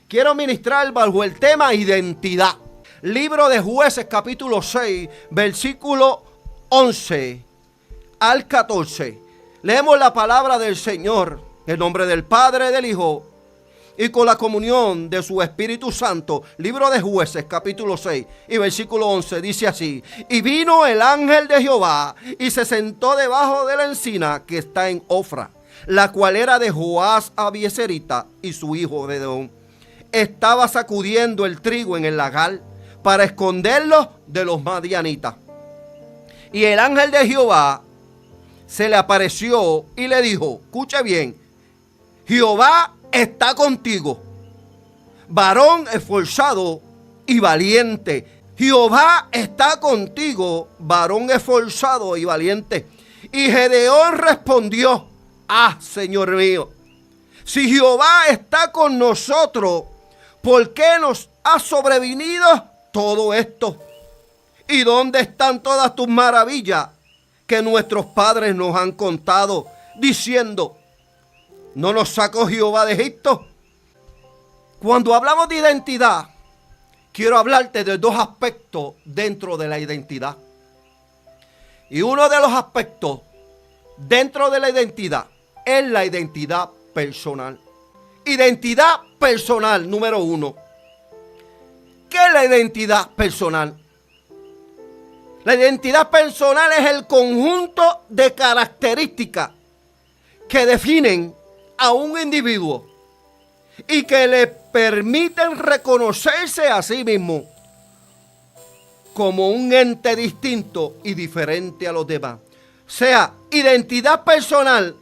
quiero ministrar bajo el tema identidad. Libro de Jueces, capítulo 6, versículo 11 al 14. Leemos la palabra del Señor, en nombre del Padre, del Hijo y con la comunión de su Espíritu Santo. Libro de Jueces, capítulo 6 y versículo 11, dice así: y vino el ángel de Jehová y se sentó debajo de la encina que está en Ofra, la cual era de Joás Abieserita, y su hijo Gedeón estaba sacudiendo el trigo en el lagar para esconderlo de los madianitas. Y el ángel de Jehová se le apareció y le dijo, escuche bien, Jehová está contigo, varón esforzado y valiente. Jehová está contigo, varón esforzado y valiente. Y Gedeón respondió, Señor mío, si Jehová está con nosotros, ¿por qué nos ha sobrevenido todo esto? ¿Y dónde están todas tus maravillas que nuestros padres nos han contado, diciendo, ¿no nos sacó Jehová de Egipto? Cuando hablamos de identidad, quiero hablarte de dos aspectos dentro de la identidad. Y uno de los aspectos dentro de la identidad es la identidad personal. Identidad personal, número uno. ¿Qué es la identidad personal? La identidad personal es el conjunto de características que definen a un individuo y que le permiten reconocerse a sí mismo como un ente distinto y diferente a los demás. O sea, identidad personal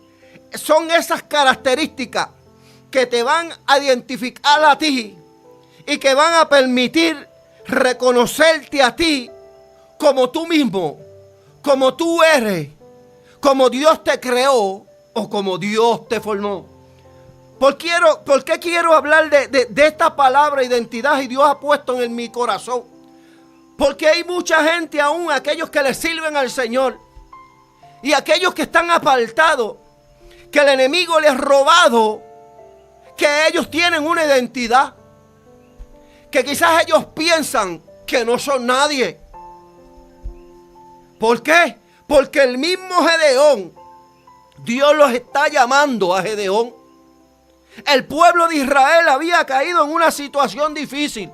son esas características que te van a identificar a ti y que van a permitir reconocerte a ti como tú mismo, como tú eres, como Dios te creó o como Dios te formó. ¿Por qué quiero hablar de esta palabra identidad y Dios ha puesto en mi corazón? Porque hay mucha gente aún, aquellos que le sirven al Señor y aquellos que están apartados, que el enemigo les ha robado, que ellos tienen una identidad, que quizás ellos piensan que no son nadie. ¿Por qué? Porque el mismo Gedeón, Dios los está llamando a Gedeón. El pueblo de Israel había caído en una situación difícil.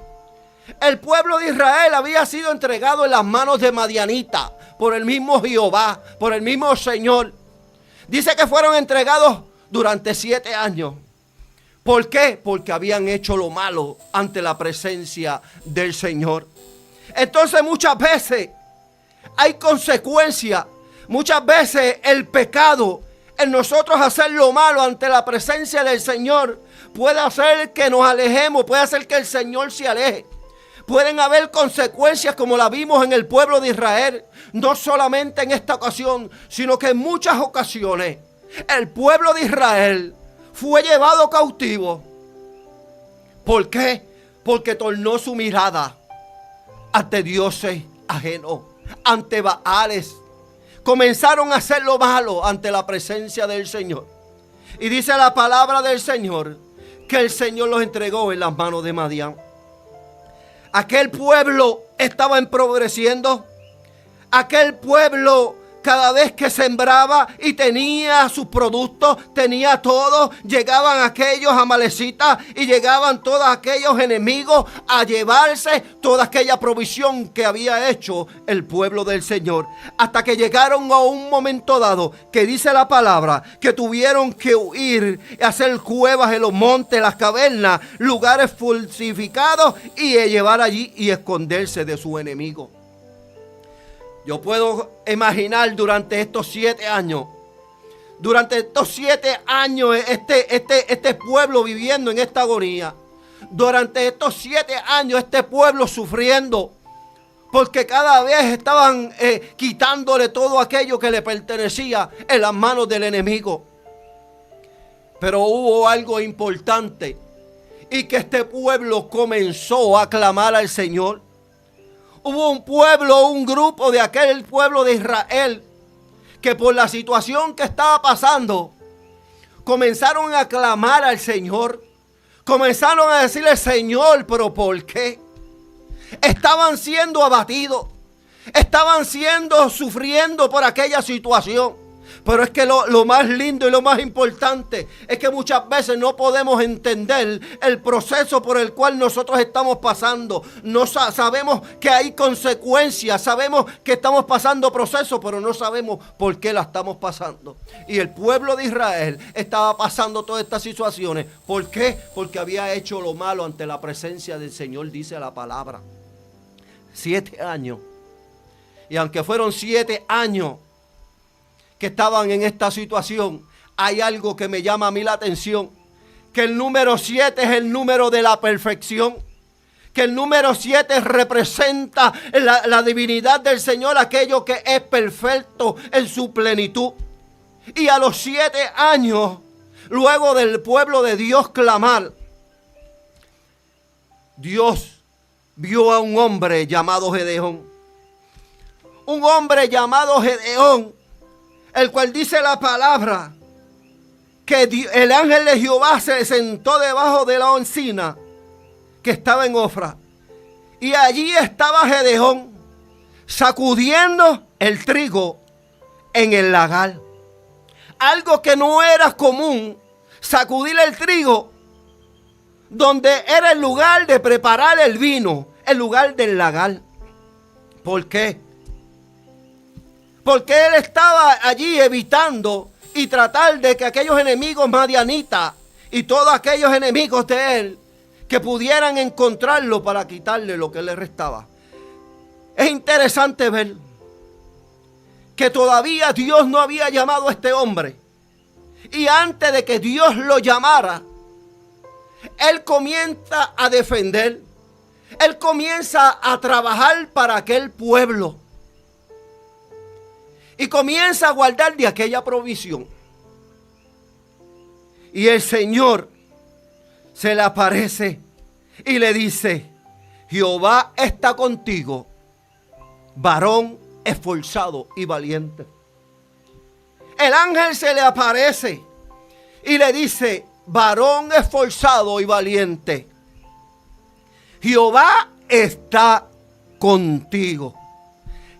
El pueblo de Israel había sido entregado en las manos de Madianita por el mismo Jehová, por el mismo Señor. Dice que fueron entregados durante 7 años. ¿Por qué? Porque habían hecho lo malo ante la presencia del Señor. Entonces muchas veces hay consecuencias. Muchas veces el pecado en nosotros hacer lo malo ante la presencia del Señor puede hacer que nos alejemos, puede hacer que el Señor se aleje. Pueden haber consecuencias como la vimos en el pueblo de Israel, no solamente en esta ocasión, sino que en muchas ocasiones el pueblo de Israel fue llevado cautivo. ¿Por qué? Porque tornó su mirada ante dioses ajenos, ante Baales. Comenzaron a hacer lo malo ante la presencia del Señor. Y dice la palabra del Señor que el Señor los entregó en las manos de Madián. Aquel pueblo estaba empobreciendo. Aquel pueblo cada vez que sembraba y tenía sus productos, tenía todo, llegaban aquellos amalecitas y llegaban todos aquellos enemigos a llevarse toda aquella provisión que había hecho el pueblo del Señor. Hasta que llegaron a un momento dado que dice la palabra que tuvieron que huir y hacer cuevas en los montes, las cavernas, lugares fortificados y llevar allí y esconderse de su enemigo. Yo puedo imaginar durante estos 7 años, este pueblo viviendo en esta agonía. Durante estos 7 años este pueblo sufriendo, porque cada vez estaban quitándole todo aquello que le pertenecía en las manos del enemigo. Pero hubo algo importante, y que este pueblo comenzó a clamar al Señor. Hubo un grupo de aquel pueblo de Israel que por la situación que estaba pasando comenzaron a clamar al Señor. comenzaron a decirle: Señor, ¿pero por qué? Estaban siendo abatidos, estaban sufriendo por aquella situación. Pero es que lo más lindo y lo más importante es que muchas veces no podemos entender el proceso por el cual nosotros estamos pasando. No sabemos que hay consecuencias, sabemos que estamos pasando procesos, pero no sabemos por qué la estamos pasando. Y el pueblo de Israel estaba pasando todas estas situaciones. ¿Por qué? Porque había hecho lo malo ante la presencia del Señor, dice la palabra. 7 años. Y aunque fueron 7 años que estaban en esta situación, hay algo que me llama a mí la atención, que el número 7 es el número de la perfección, que el número 7 representa la divinidad del Señor, aquello que es perfecto en su plenitud. Y a los 7 años, luego del pueblo de Dios clamar, Dios vio a un hombre llamado Gedeón. Un hombre llamado Gedeón, el cual dice la palabra que el ángel de Jehová se sentó debajo de la encina que estaba en Ofra. Y allí estaba Gedeón sacudiendo el trigo en el lagar. Algo que no era común, sacudir el trigo donde era el lugar de preparar el vino, el lugar del lagar. ¿Por qué? Porque él estaba allí evitando y tratar de que aquellos enemigos madianitas y todos aquellos enemigos de él que pudieran encontrarlo para quitarle lo que le restaba. Es interesante ver que todavía Dios no había llamado a este hombre. Y antes de que Dios lo llamara, él comienza a defender. Él comienza a trabajar para aquel pueblo. Y comienza a guardar de aquella provisión. Y el Señor se le aparece y le dice: Jehová está contigo, varón esforzado y valiente. El ángel se le aparece y le dice: varón esforzado y valiente, Jehová está contigo.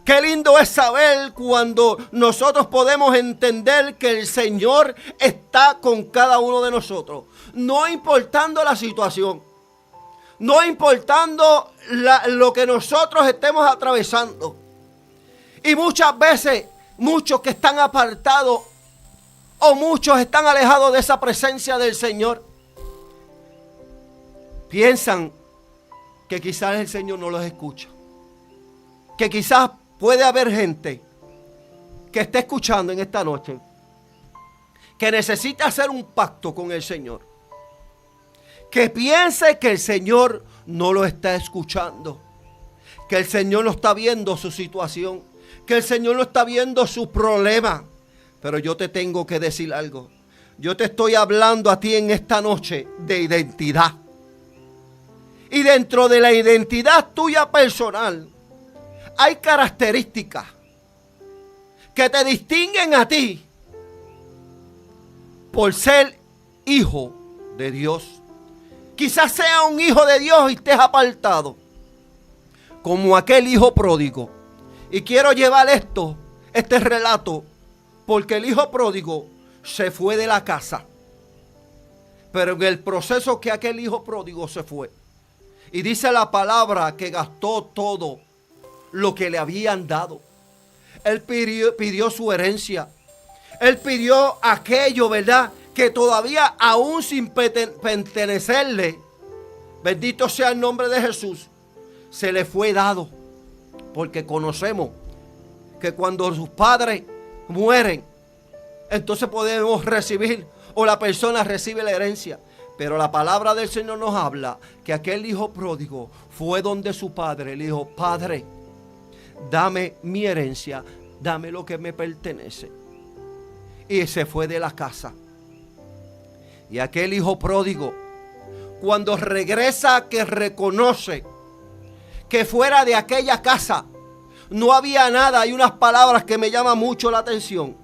Qué lindo es saber cuando nosotros podemos entender que el Señor está con cada uno de nosotros. No importando la situación. No importando lo que nosotros estemos atravesando. Y muchas veces, muchos que están apartados o muchos están alejados de esa presencia del Señor, piensan que quizás el Señor no los escucha. Que quizás puede haber gente que esté escuchando en esta noche que necesita hacer un pacto con el Señor. Que piense que el Señor no lo está escuchando. Que el Señor no está viendo su situación. Que el Señor no está viendo su problema. Pero yo te tengo que decir algo. Yo te estoy hablando a ti en esta noche de identidad. Y dentro de la identidad tuya personal, hay características que te distinguen a ti por ser hijo de Dios. Quizás sea un hijo de Dios y estés apartado, como aquel hijo pródigo. Y quiero llevar este relato, porque el hijo pródigo se fue de la casa. Pero en el proceso que aquel hijo pródigo se fue, y dice la palabra que gastó todo lo que le habían dado. Él pidió su herencia. Él pidió aquello, ¿verdad?, que todavía aún sin pertenecerle, bendito sea el nombre de Jesús, se le fue dado. Porque conocemos que cuando sus padres mueren, entonces podemos recibir, o la persona recibe la herencia. Pero la palabra del Señor nos habla que aquel hijo pródigo fue donde su padre le dijo: Padre, dame mi herencia, dame lo que me pertenece. Y se fue de la casa. Y aquel hijo pródigo, cuando regresa, que reconoce que fuera de aquella casa no había nada. Hay unas palabras que me llaman mucho la atención.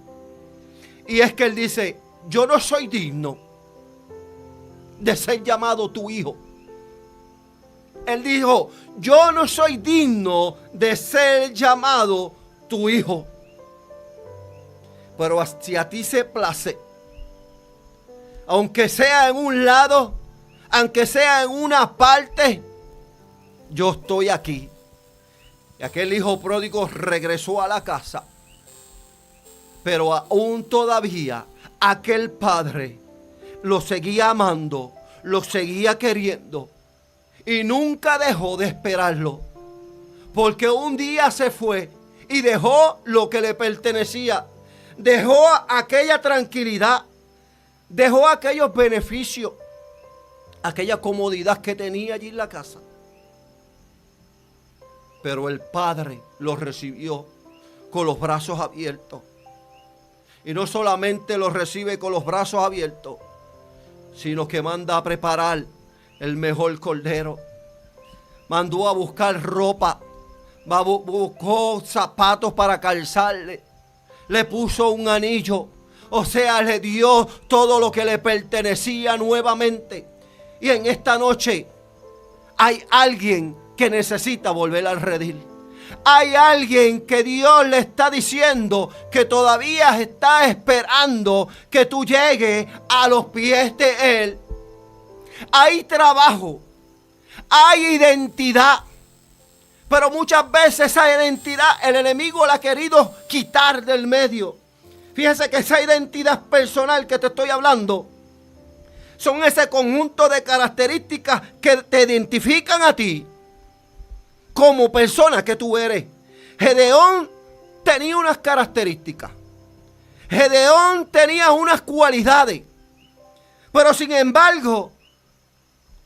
Y es que él dice: yo no soy digno de ser llamado tu hijo. Él dijo, yo no soy digno de ser llamado tu hijo. Pero si a ti se place, aunque sea en un lado, aunque sea en una parte, yo estoy aquí. Y aquel hijo pródigo regresó a la casa. Pero aún todavía aquel padre lo seguía amando, lo seguía queriendo. Y nunca dejó de esperarlo. Porque un día se fue y dejó lo que le pertenecía. Dejó aquella tranquilidad. Dejó aquellos beneficios. Aquella comodidad que tenía allí en la casa. Pero el padre lo recibió con los brazos abiertos. Y no solamente lo recibe con los brazos abiertos, sino que manda a preparar el mejor cordero. Mandó a buscar ropa. Buscó zapatos para calzarle. Le puso un anillo. O sea, le dio todo lo que le pertenecía nuevamente. Y en esta noche hay alguien que necesita volver al redil. Hay alguien que Dios le está diciendo que todavía está esperando que tú llegues a los pies de Él. Hay trabajo, hay identidad, pero muchas veces esa identidad el enemigo la ha querido quitar del medio. Fíjese que esa identidad personal que te estoy hablando son ese conjunto de características que te identifican a ti como persona que tú eres. Gedeón tenía unas características. Gedeón tenía unas cualidades. Pero sin embargo,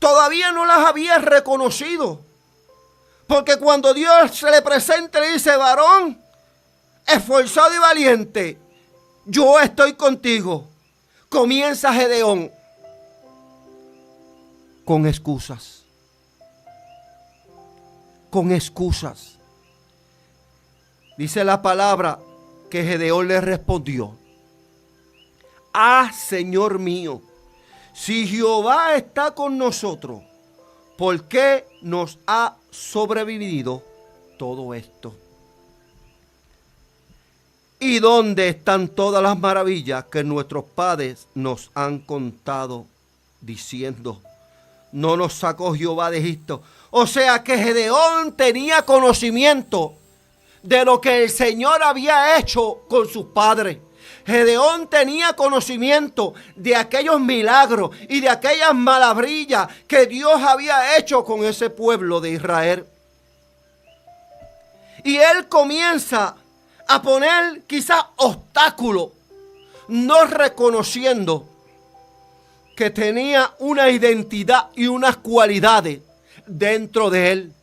todavía no las había reconocido. Porque cuando Dios se le presenta y le dice, varón, esforzado y valiente, yo estoy contigo. Comienza Gedeón con excusas. Con excusas. Dice la palabra que Gedeón le respondió: Señor mío, si Jehová está con nosotros, ¿por qué nos ha sobrevivido todo esto? ¿Y dónde están todas las maravillas que nuestros padres nos han contado, diciendo, no nos sacó Jehová de Egipto? O sea que Gedeón tenía conocimiento de lo que el Señor había hecho con sus padres. Gedeón tenía conocimiento de aquellos milagros y de aquellas maravillas que Dios había hecho con ese pueblo de Israel. Y él comienza a poner quizás obstáculos, no reconociendo que tenía una identidad y unas cualidades dentro de él.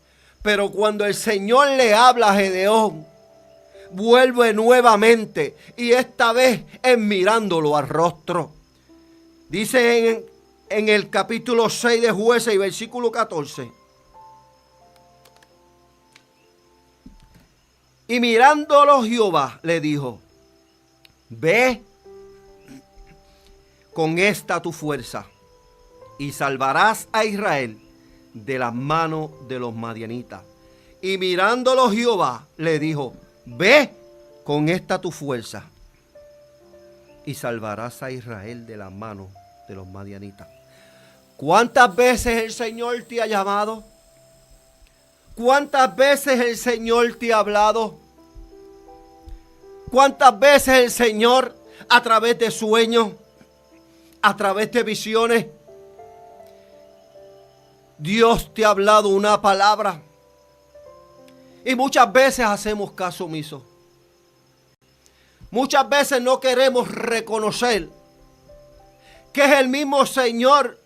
Pero cuando el Señor le habla a Gedeón, vuelve nuevamente, y esta vez es mirándolo al rostro. Dice en el capítulo 6 de Jueces y versículo 14: y mirándolo Jehová le dijo, ve con esta tu fuerza y salvarás a Israel de las manos de los madianitas. Y mirándolo Jehová le dijo, ve con esta tu fuerza y salvarás a Israel de las manos de los madianitas. ¿Cuántas veces el Señor te ha llamado? ¿Cuántas veces el Señor te ha hablado? ¿Cuántas veces el Señor, a través de sueños, a través de visiones, Dios te ha hablado una palabra? Y muchas veces hacemos caso omiso. Muchas veces no queremos reconocer que es el mismo Señor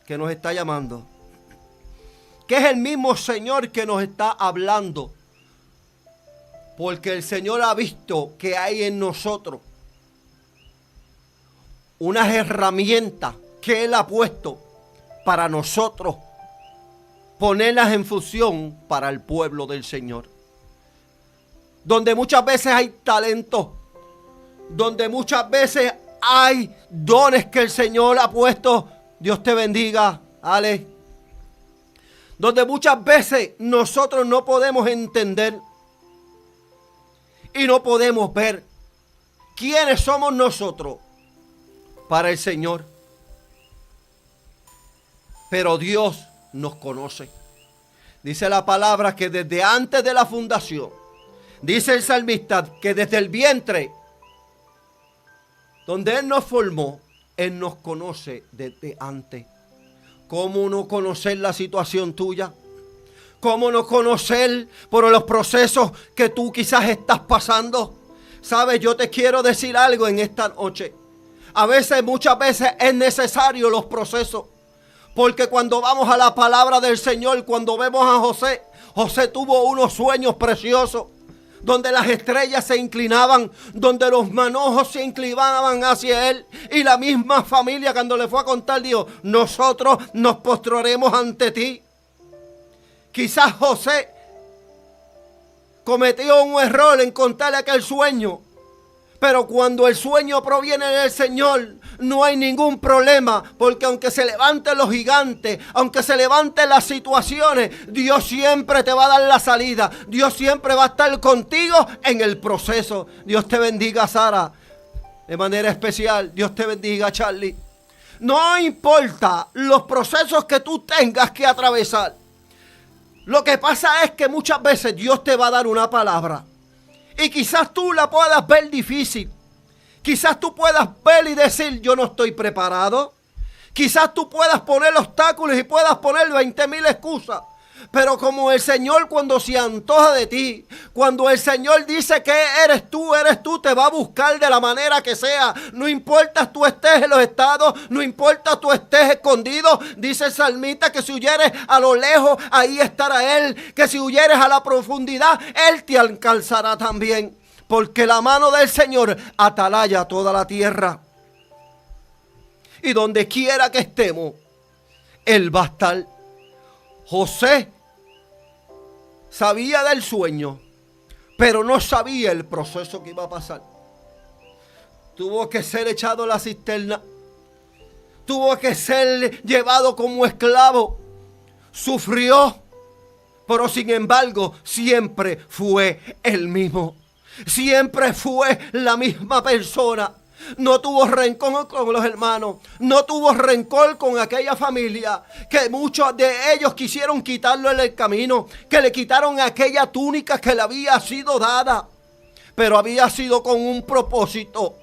que nos está llamando, que es el mismo Señor que nos está hablando, porque el Señor ha visto que hay en nosotros unas herramientas que Él ha puesto para nosotros ponerlas en función para el pueblo del Señor. Donde muchas veces hay talento, donde muchas veces hay dones que el Señor ha puesto Dios te bendiga, Ale. Donde muchas veces nosotros no podemos entender y no podemos ver quiénes somos nosotros para el Señor. Pero Dios nos conoce. Dice la palabra que desde antes de la fundación, dice el salmista que desde el vientre, donde Él nos formó, Él nos conoce desde antes. ¿Cómo no conocer la situación tuya? ¿Cómo no conocer por los procesos que tú quizás estás pasando? Sabes, yo te quiero decir algo en esta noche. A veces, muchas veces es necesario los procesos. Porque cuando vamos a la palabra del Señor, cuando vemos a José, José tuvo unos sueños preciosos, donde las estrellas se inclinaban, donde los manojos se inclinaban hacia él. Y la misma familia, cuando le fue a contar, dijo: nosotros nos postraremos ante ti. Quizás José cometió un error en contarle aquel sueño. Pero cuando el sueño proviene del Señor, no hay ningún problema. Porque aunque se levanten los gigantes, aunque se levanten las situaciones, Dios siempre te va a dar la salida. Dios siempre va a estar contigo en el proceso. Dios te bendiga, Sara, de manera especial. Dios te bendiga, Charlie. No importa los procesos que tú tengas que atravesar. Lo que pasa es que muchas veces Dios te va a dar una palabra. Y quizás tú la puedas ver difícil. Quizás tú puedas ver y decir: yo no estoy preparado. Quizás tú puedas poner obstáculos y puedas poner 20,000 excusas. Pero como el Señor, cuando se antoja de ti, cuando el Señor dice que eres tú, te va a buscar de la manera que sea. No importa tú estés en los estados, no importa tú estés escondido. Dice el salmista que si huyeres a lo lejos, ahí estará Él. Que si huyeres a la profundidad, Él te alcanzará también. Porque la mano del Señor atalaya toda la tierra. Y donde quiera que estemos, Él va a estar. José sabía del sueño, pero no sabía el proceso que iba a pasar. Tuvo que ser echado a la cisterna. Tuvo que ser llevado como esclavo. Sufrió, pero sin embargo siempre fue el mismo. Siempre fue la misma persona. No tuvo rencor con los hermanos. No tuvo rencor con aquella familia. Que muchos de ellos quisieron quitarlo en el camino. Que le quitaron aquella túnica que le había sido dada. Pero había sido con un propósito.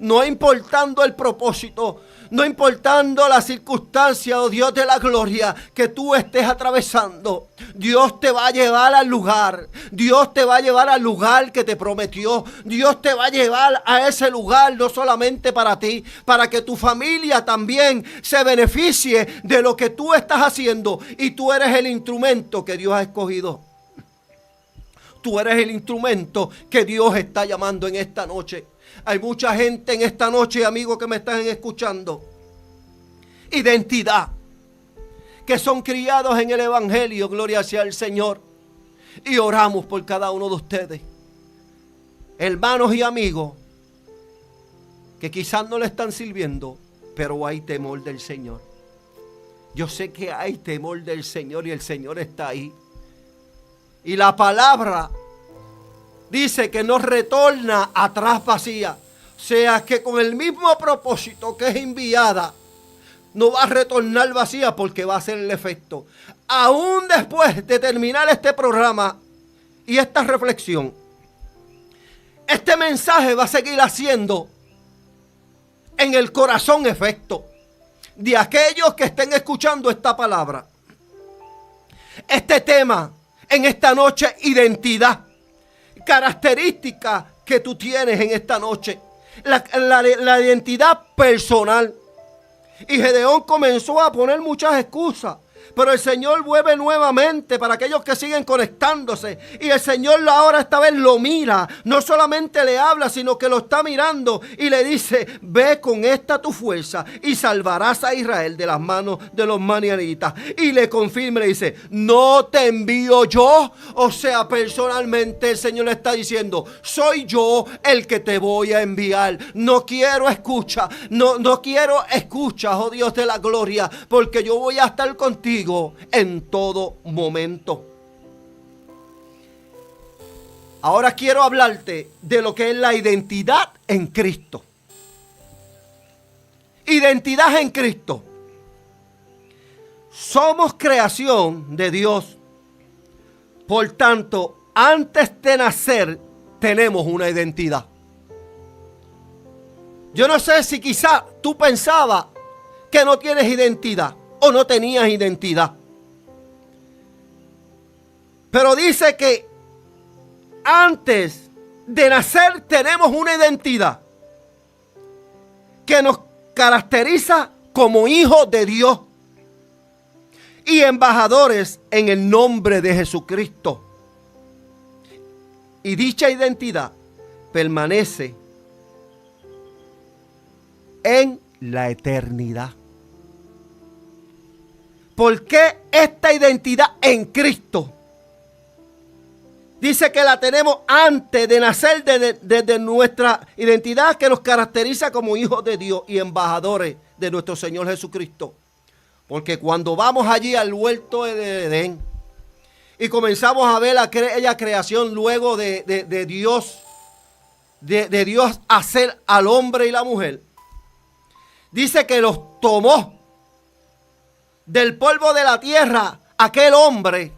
No importando el propósito, no importando la circunstancia, oh Dios de la gloria, que tú estés atravesando, Dios te va a llevar al lugar. Dios te va a llevar al lugar que te prometió. Dios te va a llevar a ese lugar no solamente para ti, para que tu familia también se beneficie de lo que tú estás haciendo. Y tú eres el instrumento que Dios ha escogido. Tú eres el instrumento que Dios está llamando en esta noche. Hay mucha gente en esta noche, amigos, que me están escuchando. Identidad. Que son criados en el Evangelio, gloria sea al Señor. Y oramos por cada uno de ustedes. Hermanos y amigos, que quizás no le están sirviendo, pero hay temor del Señor. Yo sé que hay temor del Señor y el Señor está ahí. Y la palabra dice que no retorna atrás vacía. O sea que con el mismo propósito que es enviada, no va a retornar vacía, porque va a hacer el efecto. Aún después de terminar este programa y esta reflexión, este mensaje va a seguir haciendo en el corazón efecto de aquellos que estén escuchando esta palabra. Este tema en esta noche: identidad. Características que tú tienes en esta noche. La identidad personal. Y Gedeón comenzó a poner muchas excusas. Pero el Señor vuelve nuevamente para aquellos que siguen conectándose. Y el Señor ahora esta vez lo mira. No solamente le habla, sino que lo está mirando. Y le dice, ve con esta tu fuerza y salvarás a Israel de las manos de los madianitas. Y le confirma, le dice, no te envío yo. O sea, personalmente el Señor le está diciendo, soy yo el que te voy a enviar. No quiero escucha. No quiero escucha, oh Dios de la gloria. Porque yo voy a estar contigo en todo momento. Ahora quiero hablarte de lo que es la identidad en Cristo. Identidad en Cristo. Somos creación de Dios. Por tanto, antes de nacer tenemos una identidad. Yo no sé si quizá tú pensabas que no tienes identidad o no tenías identidad. Pero dice que antes de nacer tenemos una identidad que nos caracteriza como hijos de Dios y embajadores en el nombre de Jesucristo. Y dicha identidad permanece en la eternidad. ¿Por qué esta identidad en Cristo? Dice que la tenemos antes de nacer, desde nuestra identidad que nos caracteriza como hijos de Dios y embajadores de nuestro Señor Jesucristo. Porque cuando vamos allí al huerto de Edén y comenzamos a ver aquella creación luego de Dios, de Dios hacer al hombre y la mujer, dice que los tomó del polvo de la tierra aquel hombre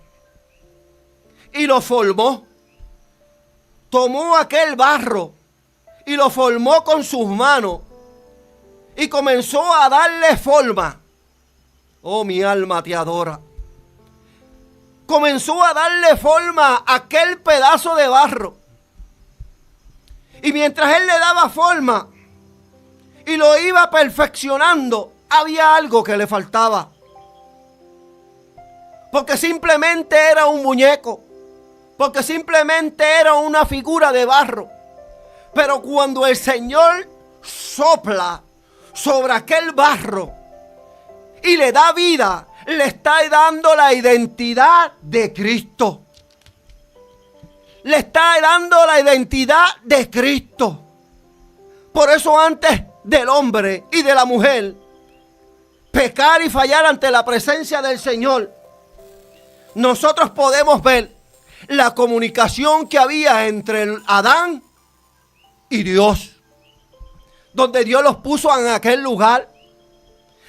y lo formó. Tomó aquel barro y lo formó con sus manos y comenzó a darle forma. Oh, mi alma te adora. Comenzó a darle forma a aquel pedazo de barro. Y mientras él le daba forma y lo iba perfeccionando, había algo que le faltaba. Porque simplemente era un muñeco. Porque simplemente era una figura de barro. Pero cuando el Señor sopla sobre aquel barro y le da vida, le está dando la identidad de Cristo. Le está dando la identidad de Cristo. Por eso antes del hombre y de la mujer pecar y fallar ante la presencia del Señor, nosotros podemos ver la comunicación que había entre Adán y Dios, donde Dios los puso en aquel lugar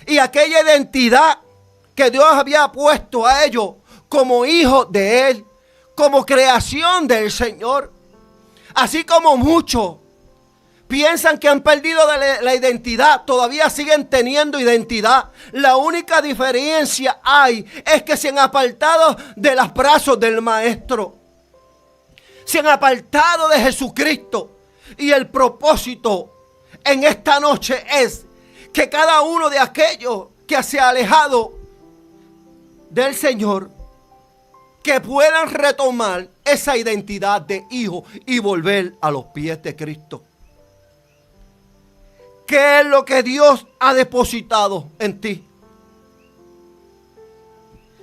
y aquella identidad que Dios había puesto a ellos como hijos de Él, como creación del Señor. Así como muchos piensan que han perdido la identidad, todavía siguen teniendo identidad. La única diferencia es que se han apartado de los brazos del Maestro. Se han apartado de Jesucristo. Y el propósito en esta noche es que cada uno de aquellos que se ha alejado del Señor, que puedan retomar esa identidad de hijo y volver a los pies de Cristo. ¿Qué es lo que Dios ha depositado en ti?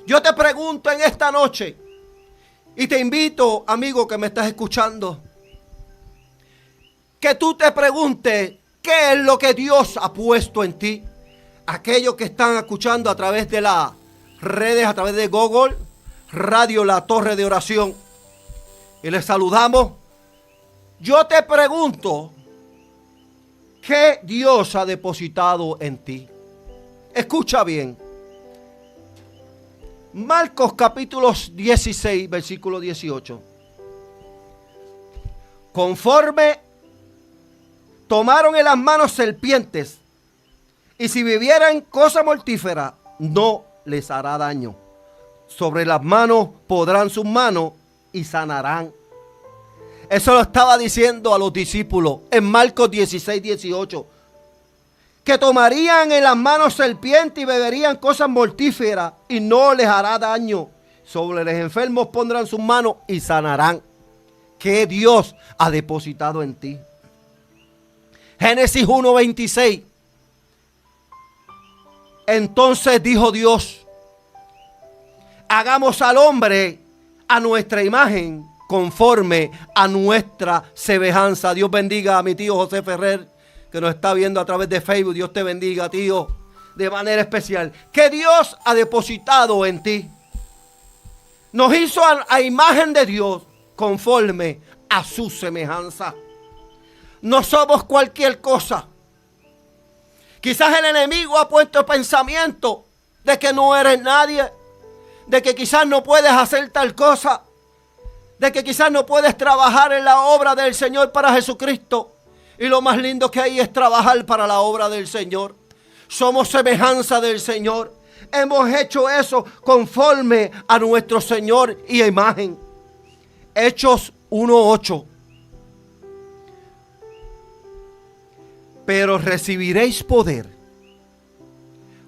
Yo te pregunto en esta noche y te invito, amigo que me estás escuchando, que tú te preguntes qué es lo que Dios ha puesto en ti. Aquellos que están escuchando a través de las redes, a través de Google, Radio La Torre de Oración, y les saludamos. Yo te pregunto, ¿qué Dios ha depositado en ti? Escucha bien. Marcos capítulo 16, versículo 18. Conforme tomaron en las manos serpientes, y si bebieran cosa mortífera, no les hará daño. Sobre las manos podrán sus manos y sanarán. Eso lo estaba diciendo a los discípulos en Marcos 16, 18. que tomarían en las manos serpientes y beberían cosas mortíferas y no les hará daño. Sobre los enfermos pondrán sus manos y sanarán. Que Dios ha depositado en ti. Génesis 1:26. Entonces dijo Dios: hagamos al hombre a nuestra imagen, conforme a nuestra semejanza. Dios bendiga a mi tío José Ferrer, que nos está viendo a través de Facebook. Dios te bendiga, tío, de manera especial. Que Dios ha depositado en ti. Nos hizo a imagen de Dios, conforme a su semejanza. No somos cualquier cosa. Quizás el enemigo ha puesto el pensamiento de que no eres nadie, de que quizás no puedes hacer tal cosa, de que quizás no puedes trabajar en la obra del Señor para Jesucristo. Y lo más lindo que hay es trabajar para la obra del Señor. Somos semejanza del Señor. Hemos hecho eso conforme a nuestro Señor y imagen. Hechos 1:8. Pero recibiréis poder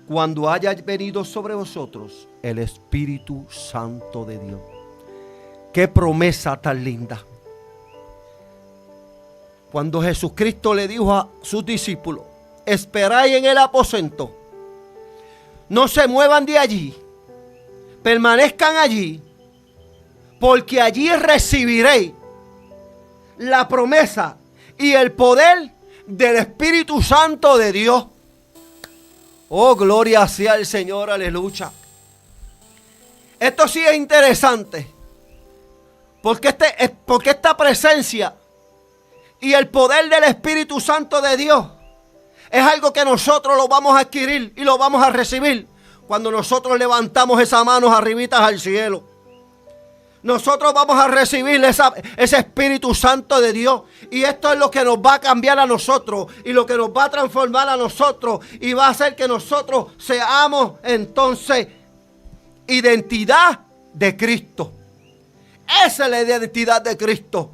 cuando haya venido sobre vosotros el Espíritu Santo de Dios. Qué promesa tan linda. Cuando Jesucristo le dijo a sus discípulos: esperáis en el aposento, no se muevan de allí, permanezcan allí, porque allí recibiréis la promesa y el poder del Espíritu Santo de Dios. Oh, gloria sea el Señor, aleluya. Esto sí es interesante, porque esta presencia y el poder del Espíritu Santo de Dios es algo que nosotros lo vamos a adquirir y lo vamos a recibir cuando nosotros levantamos esas manos arribitas al cielo. Nosotros vamos a recibir ese Espíritu Santo de Dios. Y esto es lo que nos va a cambiar a nosotros. Y lo que nos va a transformar a nosotros. Y va a hacer que nosotros seamos entonces identidad de Cristo. Esa es la identidad de Cristo.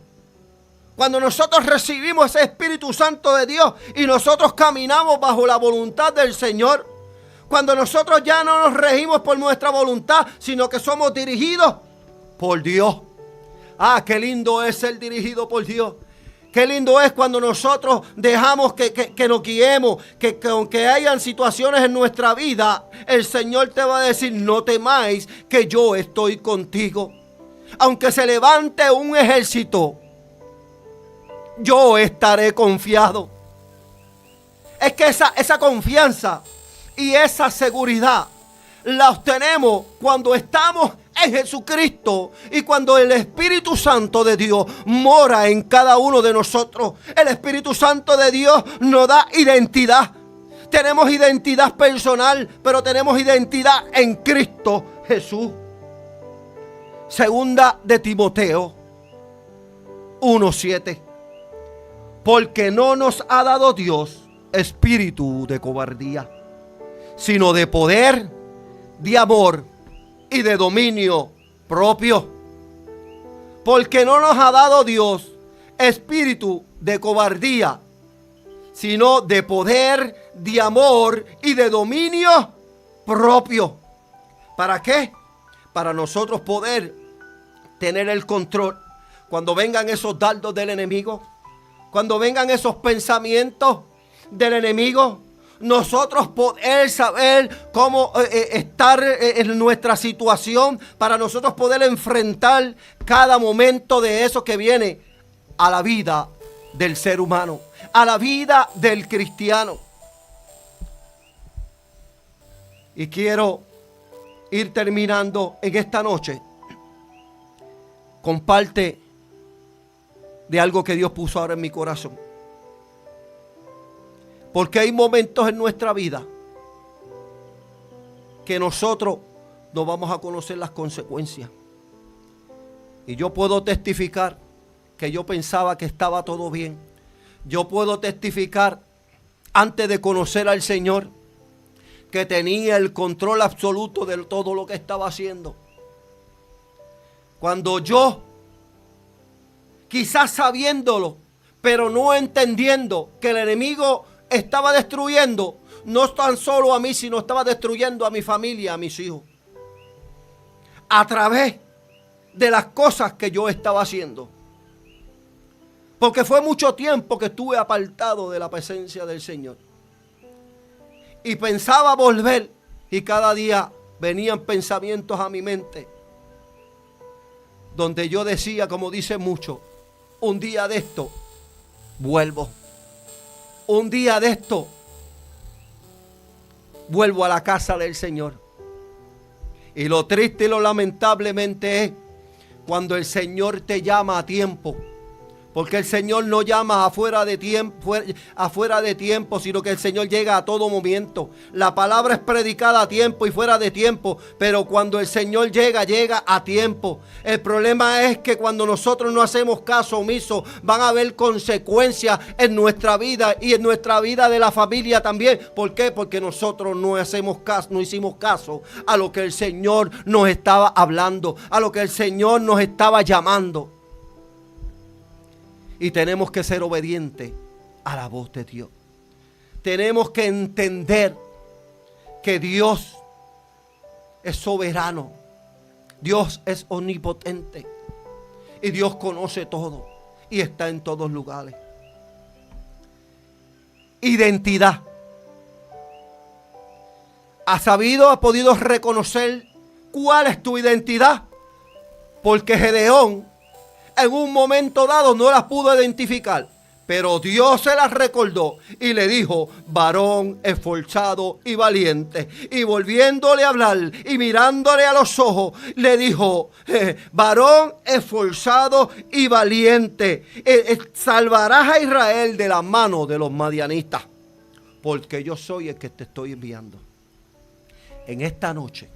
Cuando nosotros recibimos ese Espíritu Santo de Dios y nosotros caminamos bajo la voluntad del Señor. Cuando nosotros ya no nos regimos por nuestra voluntad, sino que somos dirigidos por Dios. Ah, qué lindo es ser dirigido por Dios. Qué lindo es cuando nosotros dejamos que nos guiemos, que aunque hayan situaciones en nuestra vida, el Señor te va a decir: no temáis, que yo estoy contigo. Aunque se levante un ejército, yo estaré confiado. Es que esa confianza y esa seguridad la obtenemos cuando estamos en Jesucristo y cuando el Espíritu Santo de Dios mora en cada uno de nosotros. El Espíritu Santo de Dios nos da identidad. Tenemos identidad personal, pero tenemos identidad en Cristo Jesús. Segunda de Timoteo 1:7. Porque no nos ha dado Dios espíritu de cobardía, sino de poder, de amor y de dominio propio. Porque no nos ha dado Dios espíritu de cobardía, sino de poder, de amor y de dominio propio. ¿Para qué? Para nosotros poder tener el control cuando vengan esos dardos del enemigo, cuando vengan esos pensamientos del enemigo. Nosotros poder saber cómo estar en nuestra situación, para nosotros poder enfrentar cada momento de eso que viene a la vida del ser humano, a la vida del cristiano. Y quiero ir terminando en esta noche con parte de algo que Dios puso ahora en mi corazón. Porque hay momentos en nuestra vida que nosotros no vamos a conocer las consecuencias. Y yo puedo testificar que yo pensaba que estaba todo bien. Yo puedo testificar, antes de conocer al Señor, que tenía el control absoluto de todo lo que estaba haciendo. Cuando yo, quizás sabiéndolo, pero no entendiendo que el enemigo estaba destruyendo no tan solo a mí, sino estaba destruyendo a mi familia, a mis hijos. A través de las cosas que yo estaba haciendo. Porque fue mucho tiempo que estuve apartado de la presencia del Señor. Y pensaba volver, y cada día venían pensamientos a mi mente, donde yo decía, como dicen muchos, un día de esto vuelvo. Un día de esto vuelvo a la casa del Señor. Y lo triste y lo lamentablemente es cuando el Señor te llama a tiempo. Porque el Señor no llama afuera de tiempo, sino que el Señor llega a todo momento. La palabra es predicada a tiempo y fuera de tiempo, pero cuando el Señor llega, llega a tiempo. El problema es que cuando nosotros no hacemos caso omiso, van a haber consecuencias en nuestra vida y en nuestra vida de la familia también. ¿Por qué? Porque nosotros no hicimos caso a lo que el Señor nos estaba hablando, a lo que el Señor nos estaba llamando. Y tenemos que ser obedientes a la voz de Dios. Tenemos que entender que Dios es soberano. Dios es omnipotente. Y Dios conoce todo. Y está en todos lugares. Identidad. ¿Has podido reconocer cuál es tu identidad? Porque Gedeón en un momento dado no las pudo identificar, pero Dios se las recordó y le dijo: varón esforzado y valiente. Y volviéndole a hablar y mirándole a los ojos, le dijo: varón esforzado y valiente, salvarás a Israel de la mano de los madianitas, porque yo soy el que te estoy enviando. En esta noche